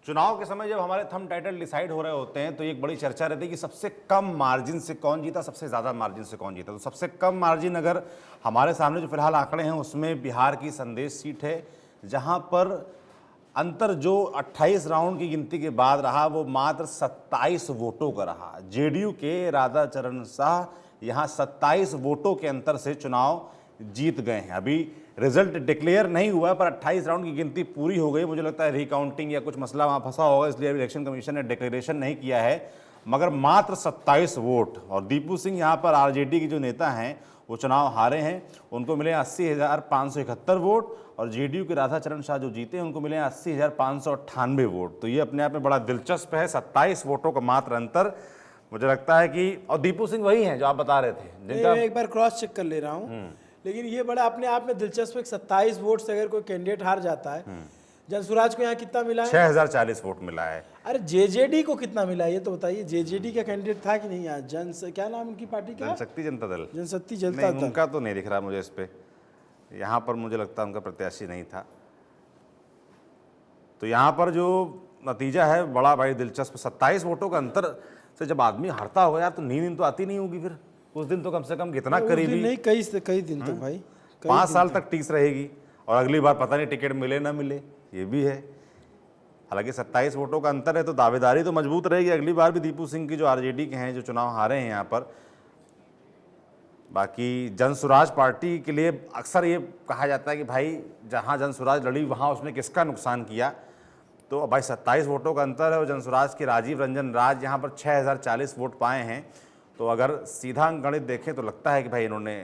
चुनाव के समय जब हमारे थंब टाइटल डिसाइड हो रहे होते हैं तो एक बड़ी चर्चा रहती है कि सबसे कम मार्जिन से कौन जीता, सबसे ज़्यादा मार्जिन से कौन जीता। तो सबसे कम मार्जिन अगर हमारे सामने जो फिलहाल आंकड़े हैं उसमें बिहार की संदेश सीट है, जहां पर अंतर जो 28 राउंड की गिनती के बाद रहा वो मात्र 27 वोटों का रहा। जेडीयू के राधा चरण शाह यहां 27 वोटों के अंतर से चुनाव जीत गए हैं। अभी रिजल्ट डिक्लेयर नहीं हुआ है पर 28 राउंड की गिनती पूरी हो गई। मुझे लगता है रिकाउंटिंग या कुछ मसला वहां फंसा होगा, इसलिए इलेक्शन कमीशन ने डिक्लेरेशन नहीं किया है, मगर मात्र 27 वोट। और दीपू सिंह यहाँ पर आरजेडी के जो नेता हैं वो चुनाव हारे हैं, उनको मिले 80,571 वोट, और जेडीयू के राधा चरण शाह जो जीते हैं उनको मिले 80,598 वोट। तो ये अपने आप में बड़ा दिलचस्प है, 27 वोटों का मात्र अंतर। मुझे लगता है कि, और दीपू सिंह वही हैं जो आप बता रहे थे जिनका मैं एक बार क्रॉस चेक कर ले रहा हूँ, लेकिन ये बड़ा अपने आप में दिलचस्प है। 27 वोट से अगर कोई कैंडिडेट हार जाता है, जनसुराज को यहाँ कितना मिला है? 6,040 वोट मिला है। अरे जेजेडी को कितना मिला है ये तो बताइए। जेजेडी का कैंडिडेट था कि नहीं यहाँ? क्या नाम उनकी पार्टी का? जनशक्ति जनता दल। जनशक्ति जनता दल। उनका तो नहीं दिख रहा मुझे इस पे, यहाँ पर मुझे लगता है उनका प्रत्याशी नहीं था। तो यहाँ पर जो नतीजा है बड़ा भाई दिलचस्प। 27 वोटों का अंतर से जब आदमी हारता होगा यार तो नींद तो आती नहीं होगी फिर उस दिन। तो कम से कम कितना करीबी नहीं, कई दिन तक भाई 5 साल तक टीस रहेगी, और अगली बार पता नहीं टिकट मिले ना मिले, ये भी है। हालांकि 27 वोटों का अंतर है तो दावेदारी तो मजबूत रहेगी अगली बार भी दीपू सिंह की, जो आरजेडी के हैं, जो चुनाव हारे हैं यहाँ पर। बाकी जनसुराज पार्टी के लिए अक्सर ये कहा जाता है कि भाई जहाँ जनसुराज लड़ी वहाँ उसने किसका नुकसान किया। तो भाई 27 वोटों का अंतर है, और जनसुराज के राजीव रंजन राज यहाँ पर 6,040 वोट पाए हैं। तो अगर सीधा गणित देखें तो लगता है कि भाई इन्होंने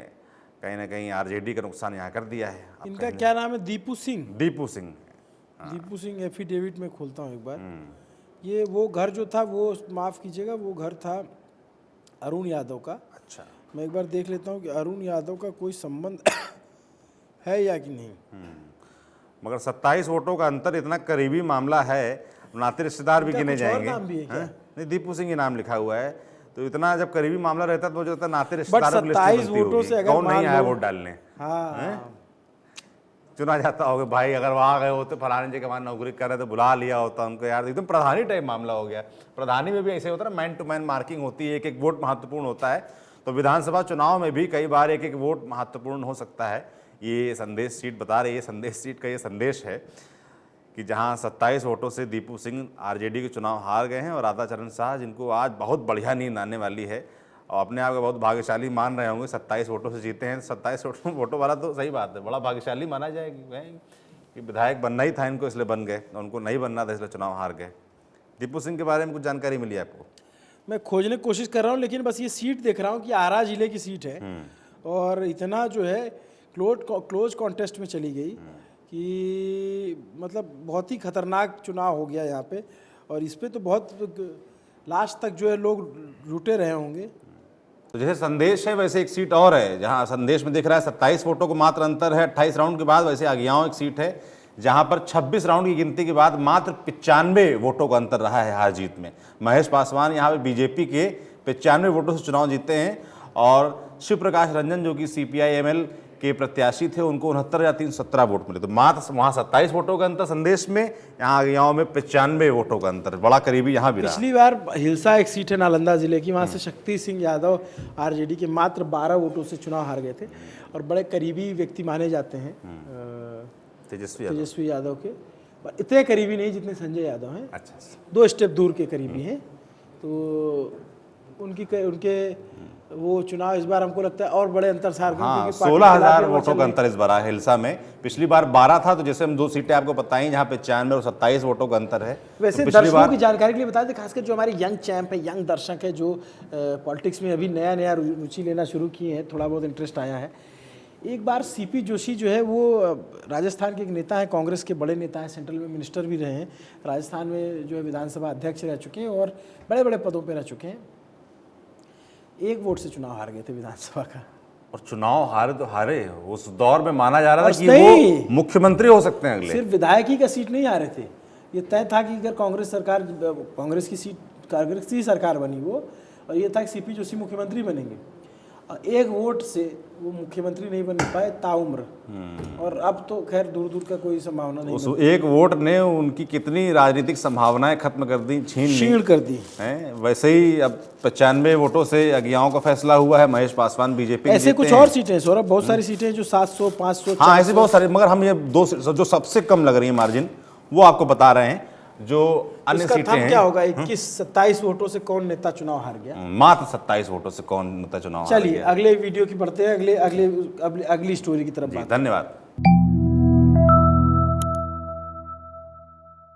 कहीं ना कहीं आरजेडी का नुकसान यहाँ कर दिया है। इनका क्या नाम है? दीपू सिंह। दीपू सिंह। दीपू सिंह एफिडेविट में खोलता हूँ एक बार। ये वो घर जो था वो, माफ़ कीजिएगा, वो घर था अरुण यादव का। अच्छा, मैं एक बार देख लेता हूँ कि अरुण यादव का कोई संबंध है या कि नहीं। मगर 27 वोटों का अंतर इतना करीबी मामला है, नाते रिश्तेदार भी गिने जाएंगे। नाम भी है क्या? नहीं, दीपू सिंह ही नाम लिखा हुआ है। तो इतना जब करीबी मामला रहता है तो मुझे लगता है नाते बट रिश्तेदारों की लिस्ट 27 बनती वोटों से होगी। अगर कौन नहीं मान आया लो- वोट डालने, हाँ, चुना जाता होगा भाई। अगर वहाँ गए होते फलाने जी के वहाँ नौकरी कर रहे तो बुला लिया होता उनको यार। एकदम प्रधानी टाइप मामला हो गया। प्रधानी में भी ऐसे होता है, मैन टू मैन मार्किंग होती है, एक एक वोट महत्वपूर्ण होता है। तो विधानसभा चुनाव में भी कई बार एक एक वोट महत्वपूर्ण हो सकता है। ये संदेश सीट बता रही है, संदेश सीट का ये संदेश है कि जहां 27 वोटों से दीपू सिंह आरजेडी के चुनाव हार गए हैं, और राधा चरण शाह जिनको आज बहुत बढ़िया नींद आने वाली है और अपने आप को बहुत भाग्यशाली मान रहे होंगे, 27 वोटों से जीते हैं। 27 वोटों वाला तो सही बात है, बड़ा भाग्यशाली माना जाएगी कि विधायक बनना ही था इनको इसलिए बन गए, उनको नहीं बनना था इसलिए चुनाव हार गए। दीपू सिंह के बारे में कुछ जानकारी मिली आपको? मैं खोजने की कोशिश कर रहा हूँ, लेकिन बस ये सीट देख रहा हूँ कि आरा जिले की सीट है, और इतना जो है क्लोज कॉन्टेस्ट में चली गई कि मतलब बहुत ही खतरनाक चुनाव हो गया यहाँ पे। और इस पे तो बहुत लास्ट तक जो है लोग रुटे रहे होंगे। तो जैसे संदेश है वैसे एक सीट और है, जहां संदेश में दिख रहा है 27 वोटों को मात्र अंतर है 28 राउंड के बाद। वैसे आगियाओं एक सीट है जहां पर 26 राउंड की गिनती के बाद मात्र 95 वोटों का अंतर रहा है हार जीत में। महेश पासवान यहाँ पे बीजेपी के 95 वोटों से चुनाव जीते हैं, और शिव प्रकाश रंजन जो कि CPI-ML के प्रत्याशी थे उनको 69,317 वोट मिले। तो मात्र वहाँ 27 वोटों का अंतर संदेश में, यहाँ आगियाओं में 95 वोटों का अंतर, बड़ा करीबी यहाँ भी रहा। पिछली बार हिलसा एक सीट है नालंदा जिले की, वहाँ से शक्ति सिंह यादव आरजेडी के मात्र 12 वोटों से चुनाव हार गए थे, और बड़े करीबी व्यक्ति माने जाते हैं तेजस्वी यादव के, पर इतने करीबी नहीं जितने संजय यादव हैं। अच्छा, 2 स्टेप दूर के करीबी हैं। तो उनके वो चुनाव इस बार हमको लगता है और बड़े अंतर से हार गए, हाँ, क्योंकि पार्टी 16,000 के खिलाफ वोटों का अंतर इस बार है हिलसा में। पिछली बार 12 था, तो जैसे हम 2 सीटें आपको बताई जहाँ पे 95 और 27 वोटों का अंतर है। वैसे तो दर्शकों की जानकारी के लिए बता दें, खासकर जो हमारे यंग चैंप है, यंग दर्शक है, जो पॉलिटिक्स में अभी नया रुचि लेना शुरू किए हैं, थोड़ा बहुत इंटरेस्ट आया है। एक बार CP जोशी जो है वो राजस्थान के एक नेता है, कांग्रेस के बड़े नेता हैं, सेंट्रल में मिनिस्टर भी रहे हैं, राजस्थान में जो है विधानसभा अध्यक्ष रह चुके हैं और बड़े बड़े पदों पर रह चुके हैं। 1 वोट से चुनाव हार गए थे विधानसभा का। और चुनाव हारे तो हारे, उस दौर में माना जा रहा था कि वो मुख्यमंत्री हो सकते हैं अगले। सिर्फ विधायकी का सीट नहीं हारे थे, ये तय था कि अगर कांग्रेस की सरकार बनी वो, और ये था कि CP जोशी मुख्यमंत्री बनेंगे। एक वोट से वो मुख्यमंत्री नहीं बन पाए ताउम्र, और अब तो खैर दूर दूर का कोई संभावना नहीं, उस एक वोट ने उनकी कितनी राजनीतिक संभावनाएं खत्म कर दी, छीन ली क्षीण कर दी। हैं। वैसे ही अब 95 वोटों से अज्ञाओं का फैसला हुआ है, महेश पासवान बीजेपी ऐसे कुछ और सीटें हैं सौरभ, बहुत सारी सीटें जो 700 500 हाँ ऐसे बहुत सारे, मगर हम ये दो जो सबसे कम लग रही है मार्जिन वो आपको बता रहे हैं। जो अन्य इसका सीटें थंब हैं, क्या होगा, 21-27 वोटों से कौन नेता चुनाव हार गया। मात्र 27 वोटों से कौन नेता चुनाव हार चलिए गया। अगले वीडियो की बढ़ते हैं, अगली स्टोरी की तरफ। जी धन्यवाद।